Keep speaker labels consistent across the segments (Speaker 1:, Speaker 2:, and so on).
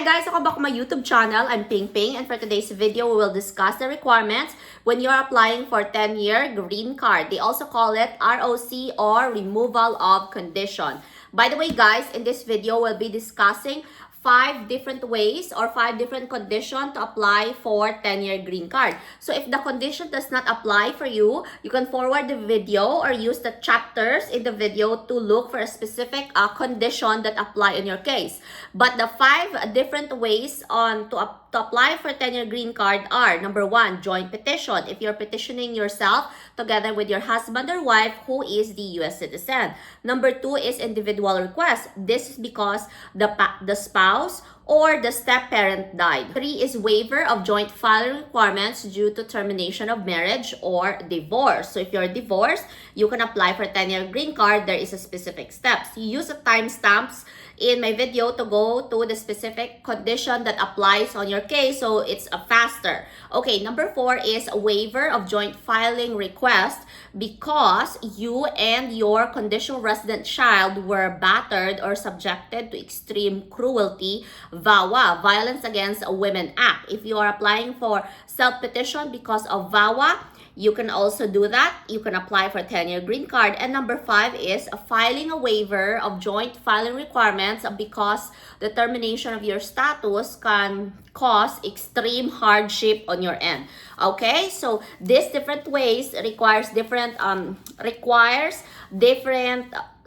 Speaker 1: Hey guys, welcome back to my YouTube channel. I'm Ping Ping, and for today's video, we will discuss the requirements when you're applying for 10-year green card. They also call it ROC or removal of condition. By the way, guys, in this video, we'll be discussing 5 different ways or 5 different conditions to apply for 10-year green card. So if the condition does not apply for you, you can forward the video or use the chapters in the video to look for a specific condition that apply in your case. But the 5 different ways to apply for 10-year green card are: number 1, joint petition. If you're petitioning yourself together with your husband or wife who is the U.S. citizen. Number 2 is individual request. This is because the spouse or the step-parent died. 3 is waiver of joint filing requirements due to termination of marriage or divorce. So if you're divorced, you can apply for 10-year green card. There is a specific steps. You use the timestamps in my video to go to the specific condition that applies on your case, so it's faster. Okay, number 4 is a waiver of joint filing request because you and your conditional resident child were battered or subjected to extreme cruelty, VAWA, Violence Against Women Act. If you are applying for self-petition because of VAWA, you can also do that. You can apply for 10-year green card. And number 5 is filing a waiver of joint filing requirements because the termination of your status can cause extreme hardship on your end. Okay, so these different ways requires different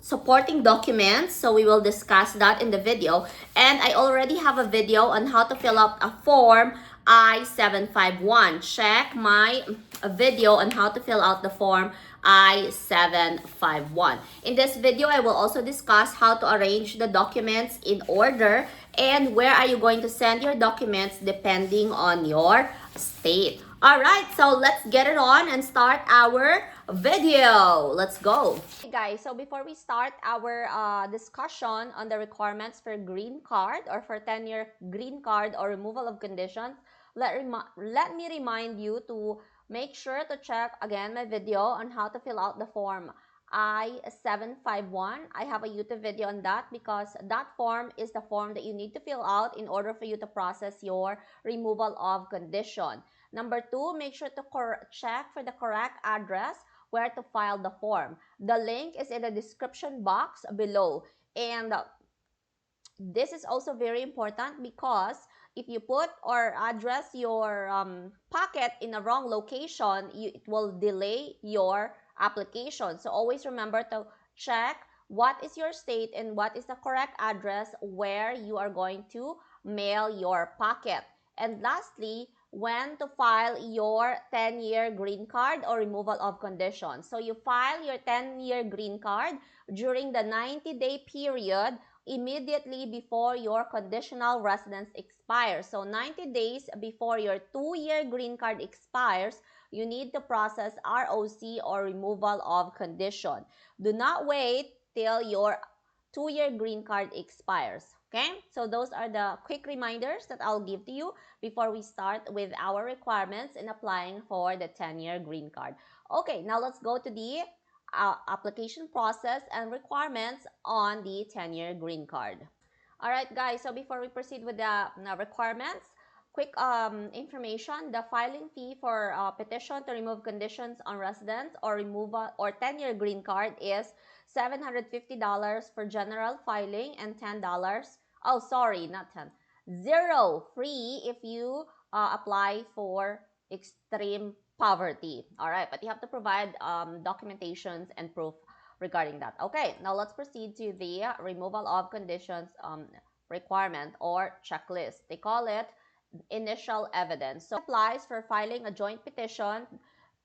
Speaker 1: supporting documents, so we will discuss that in the video. And I already have a video on how to fill out a form I-751. Check my video on how to fill out the form I-751. In this video, I will also discuss how to arrange the documents in order and where are you going to send your documents depending on your state. Alright, so let's get it on and start our video. Let's go. Hey guys, so before we start our discussion on the requirements for green card or for 10-year green card or removal of conditions, let me remind you to make sure to check again my video on how to fill out the form I-751. I have a YouTube video on that because that form is the form that you need to fill out in order for you to process your removal of condition. Number 2, make sure to check for the correct address where to file the form. The link is in the description box below. And this is also very important because if you put or address your packet in a wrong location, it will delay your application. So always remember to check what is your state and what is the correct address where you are going to mail your packet. And lastly, when to file your 10-year green card or removal of conditions. So you file your 10-year green card during the 90-day period immediately before your conditional residence expires. So 90 days before your 2-year green card expires, you need to process ROC or removal of condition. Do not wait till your 2-year green card expires. Okay, so those are the quick reminders that I'll give to you before we start with our requirements in applying for the 10-year green card. Okay, now let's go to the application process and requirements on the 10-year green card. All right, guys, so before we proceed with the requirements, quick information: the filing fee for petition to remove conditions on residence or removal or 10-year green card is $750 for general filing and $10. Oh, sorry, not 10. Zero free if you apply for extreme poverty. All right, but you have to provide documentations and proof regarding that. Okay, now let's proceed to the removal of conditions requirement or checklist. They call it initial evidence. So it applies for filing a joint petition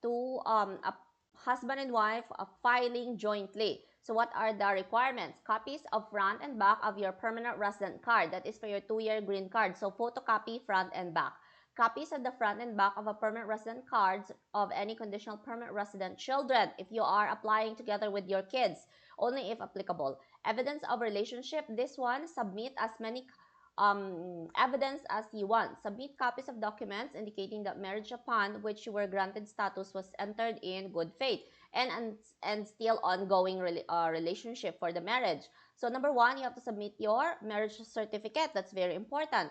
Speaker 1: to a husband and wife filing jointly. So what are the requirements? Copies of front and back of your permanent resident card. That is for your 2-year green card. So photocopy front and back. Copies of the front and back of a permanent resident cards of any conditional permanent resident children if you are applying together with your kids, only if applicable. Evidence of relationship. This one, submit as many evidence as you want. Submit copies of documents indicating that marriage upon which you were granted status was entered in good faith and still ongoing relationship for the marriage. So number one, you have to submit your marriage certificate. That's very important.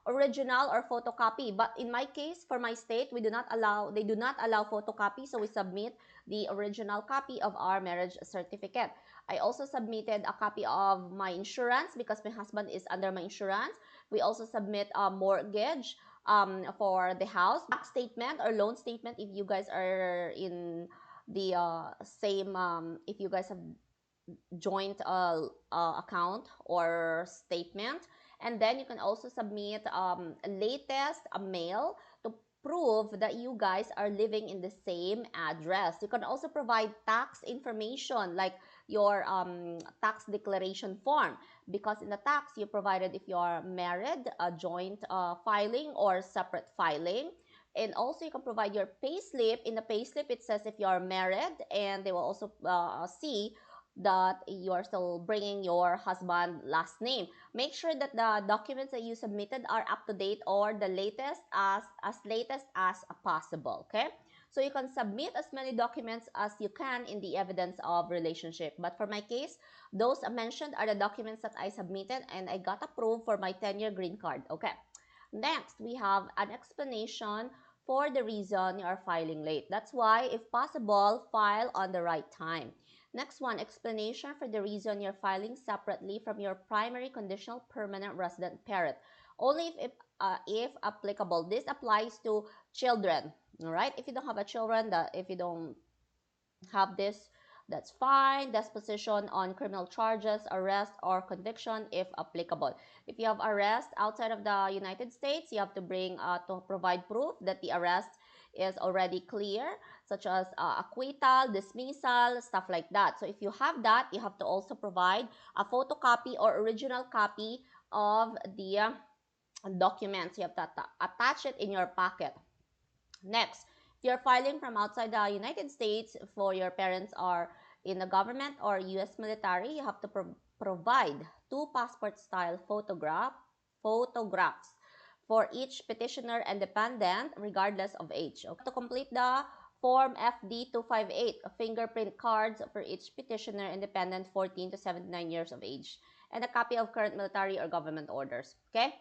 Speaker 1: Original or photocopy. But in my case, for my state, they do not allow photocopy. So we submit the original copy of our marriage certificate. I also submitted a copy of my insurance because my husband is under my insurance. We also submit a mortgage for the house, bank statement or loan statement if you guys are in the same, if you guys have joint account or statement. And then you can also submit latest mail to prove that you guys are living in the same address. You can also provide tax information like your tax declaration form, because in the tax you provided if you are married, a joint filing or separate filing. And also you can provide your payslip. In the payslip it says if you are married, and they will also see that you are still bringing your husband last name. Make sure that the documents that you submitted are up to date or the latest as latest as possible. Okay, so you can submit as many documents as you can in the evidence of relationship. But for my case, those mentioned are the documents that I submitted and I got approved for my 10-year green card. Okay, next we have an explanation for the reason you are filing late. That's why, if possible, file on the right time. Next one, explanation for the reason you're filing separately from your primary conditional permanent resident parent. Only if applicable. This applies to children. All right. If you don't have a children, if you don't have this, that's fine. Disposition on criminal charges, arrest or conviction if applicable. If you have arrest outside of the United States, you have to bring to provide proof that the arrest is already clear, such as acquittal, dismissal, stuff like that. So if you have that, you have to also provide a photocopy or original copy of the documents. You have to attach it in your packet. Next, if you're filing from outside the United States, for your parents are in the government or U.S. military, you have to provide two passport-style photographs for each petitioner and dependent, regardless of age. Okay. To complete the Form FD 258, fingerprint cards for each petitioner and dependent 14 to 79 years of age, and a copy of current military or government orders. Okay?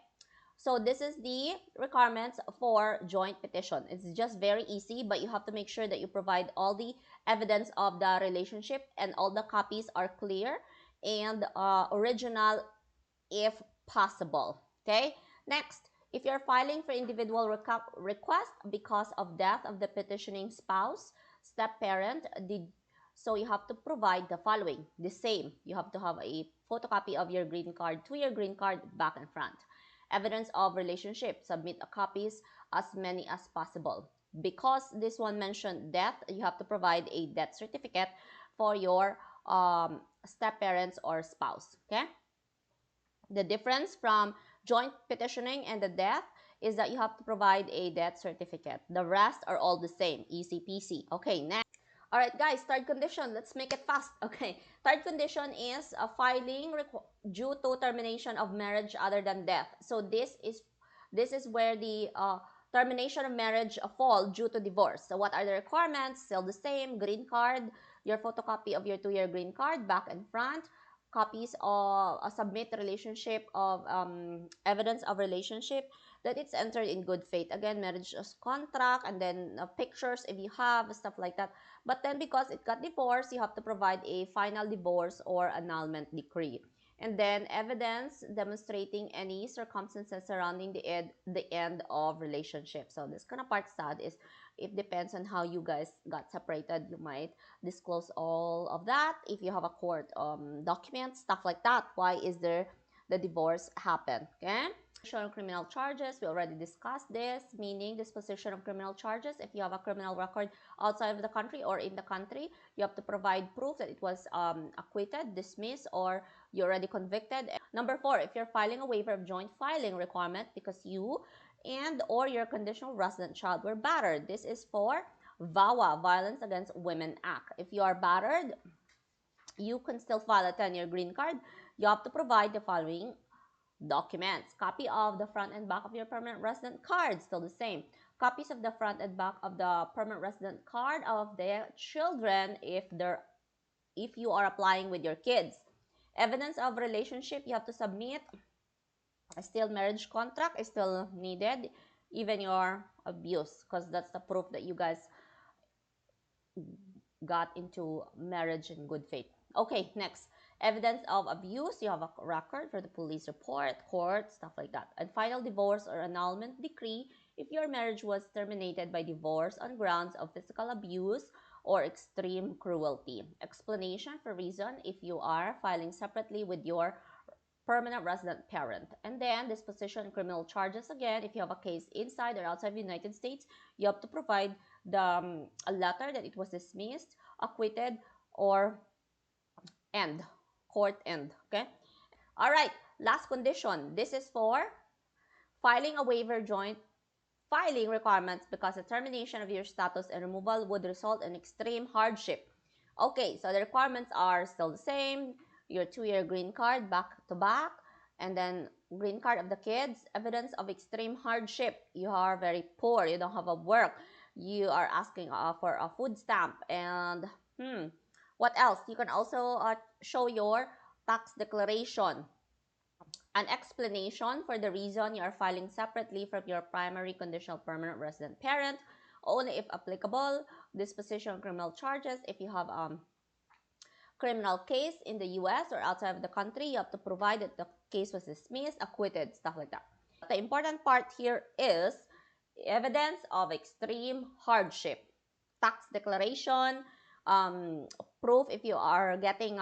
Speaker 1: So this is the requirements for joint petition. It's just very easy, but you have to make sure that you provide all the evidence of the relationship and all the copies are clear and original if possible. Okay? Next, if you're filing for individual request because of death of the petitioning spouse, step-parent, so you have to provide the following. The same. You have to have a photocopy of your green card, 2-year green card, back and front. Evidence of relationship, submit copies as many as possible. Because this one mentioned death, you have to provide a death certificate for your step-parents or spouse. Okay? The difference from joint petitioning and the death is that you have to provide a death certificate. The rest are all the same, easy peasy. Okay, next. All right, guys, third condition. Let's make it fast. Okay, third condition is filing due to termination of marriage other than death. So this is where the termination of marriage fall due to divorce. So what are the requirements? Still the same. Green card, your photocopy of your 2-year green card, back and front. Copies of submit relationship of evidence of relationship that it's entered in good faith. Again, marriage contract, and then pictures if you have, stuff like that. But then because it got divorced, you have to provide a final divorce or annulment decree. And then evidence demonstrating any circumstances surrounding the end of relationship. So this kind of part sad is it depends on how you guys got separated. You might disclose all of that if you have a court document, stuff like that. Why is there the divorce happen? Okay. Disposition of criminal charges, we already discussed this, meaning disposition of criminal charges. If you have a criminal record outside of the country or in the country, you have to provide proof that it was acquitted, dismissed, or you're already convicted. Number 4, if you're filing a waiver of joint filing requirement because you and or your conditional resident child were battered. This is for VAWA, Violence Against Women Act. If you are battered, you can still file a 10-year green card. You have to provide the following documents. Copy of the front and back of your permanent resident card, still the same. Copies of the front and back of the permanent resident card of their children if you are applying with your kids. Evidence of relationship, you have to submit. Still, marriage contract is still needed, even your abuse, because that's the proof that you guys got into marriage in good faith. Okay, next. Evidence of abuse, you have a record for the police report, court, stuff like that. And final divorce or annulment decree, if your marriage was terminated by divorce on grounds of physical abuse or extreme cruelty. Explanation for reason if you are filing separately with your permanent resident parent. And then disposition criminal charges, again, if you have a case inside or outside the United States, you have to provide the a letter that it was dismissed, acquitted, or end, court end. Okay. All right. Last condition. This is for filing a waiver joint filing requirements because the termination of your status and removal would result in extreme hardship. Okay, so the requirements are still the same. Your 2-year green card back to back, and then green card of the kids, evidence of extreme hardship. You are very poor, you don't have a work, you are asking for a food stamp, and what else? You can also show your tax declaration, an explanation for the reason you are filing separately from your primary conditional permanent resident parent, only if applicable, disposition of criminal charges. If you have criminal case in the US or outside of the country, you have to provide that the case was dismissed, acquitted, stuff like that. The important part here is evidence of extreme hardship, tax declaration, proof if you are getting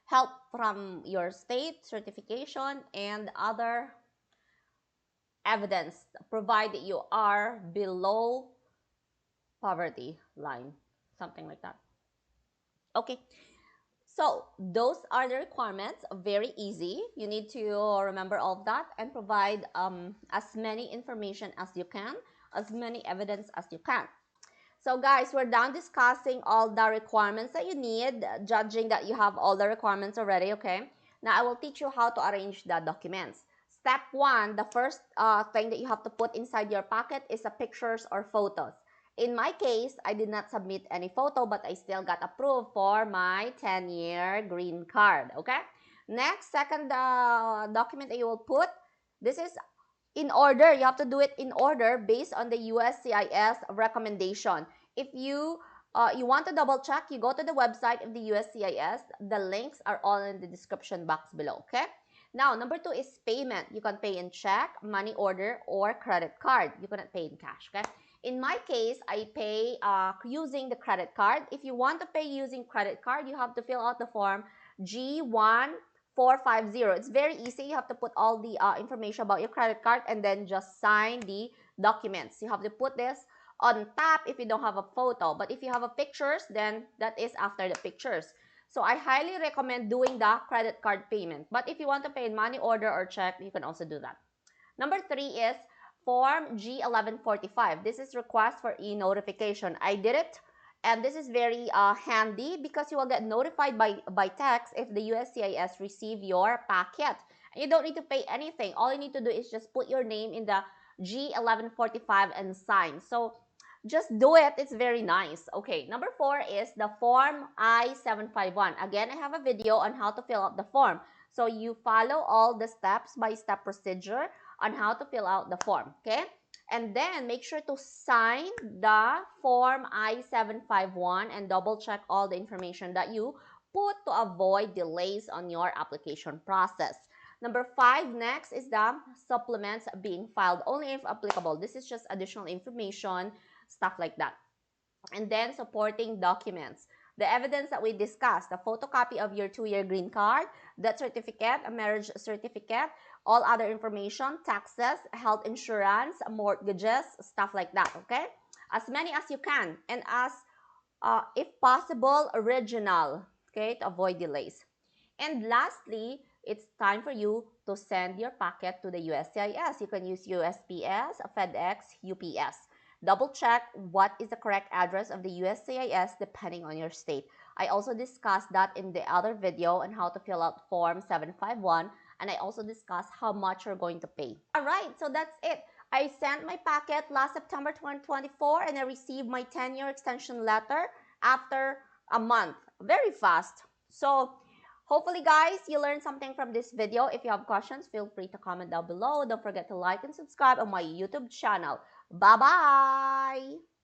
Speaker 1: help from your state, certification, and other evidence provide that you are below poverty line, something like that. Okay, so those are the requirements. Very easy. You need to remember all of that and provide as many information as you can, as many evidence as you can. So guys, we're done discussing all the requirements that you need, judging that you have all the requirements already, okay? Now I will teach you how to arrange the documents. Step 1, the first thing that you have to put inside your packet is the pictures or photos. In my case, I did not submit any photo, but I still got approved for my 10-year green card, okay? Next, second document that you will put, this is in order. You have to do it in order based on the USCIS recommendation. If you want to double check, you go to the website of the USCIS. The links are all in the description box below, okay? Now, number 2 is payment. You can pay in check, money order, or credit card. You cannot pay in cash, okay? In my case, I pay using the credit card. If you want to pay using credit card, you have to fill out the form G1450. It's very easy. You have to put all the information about your credit card and then just sign the documents. You have to put this on top if you don't have a photo. But if you have a pictures, then that is after the pictures. So I highly recommend doing the credit card payment. But if you want to pay in money order or check, you can also do that. Number 3 is Form G1145. This is request for e-notification. I did it, and this is very handy because you will get notified by text if the USCIS receive your packet. And you don't need to pay anything. All you need to do is just put your name in the G1145 and sign. So just do it. It's very nice. Okay, number 4 is the Form I-751. Again, I have a video on how to fill out the form. So you follow all the steps-by-step procedure on how to fill out the form, okay? And then make sure to sign the Form I-751 and double check all the information that you put to avoid delays on your application process. Number 5, next is the supplements being filed only if applicable. This is just additional information, stuff like that. And then supporting documents. The evidence that we discussed, the photocopy of your 2-year green card, death certificate, a marriage certificate, all other information, taxes, health insurance, mortgages, stuff like that, okay? As many as you can, and as, if possible, original, okay, to avoid delays. And lastly, it's time for you to send your packet to the USCIS. You can use USPS, FedEx, UPS. Double check what is the correct address of the USCIS depending on your state. I also discussed that in the other video on how to fill out Form 751, and I also discussed how much you're going to pay. All right, so that's it. I sent my packet last September 2024, and I received my 10-year extension letter after a month. Very fast. So Hopefully, guys, you learned something from this video. If you have questions, feel free to comment down below. Don't forget to like and subscribe on my YouTube channel. Bye-bye!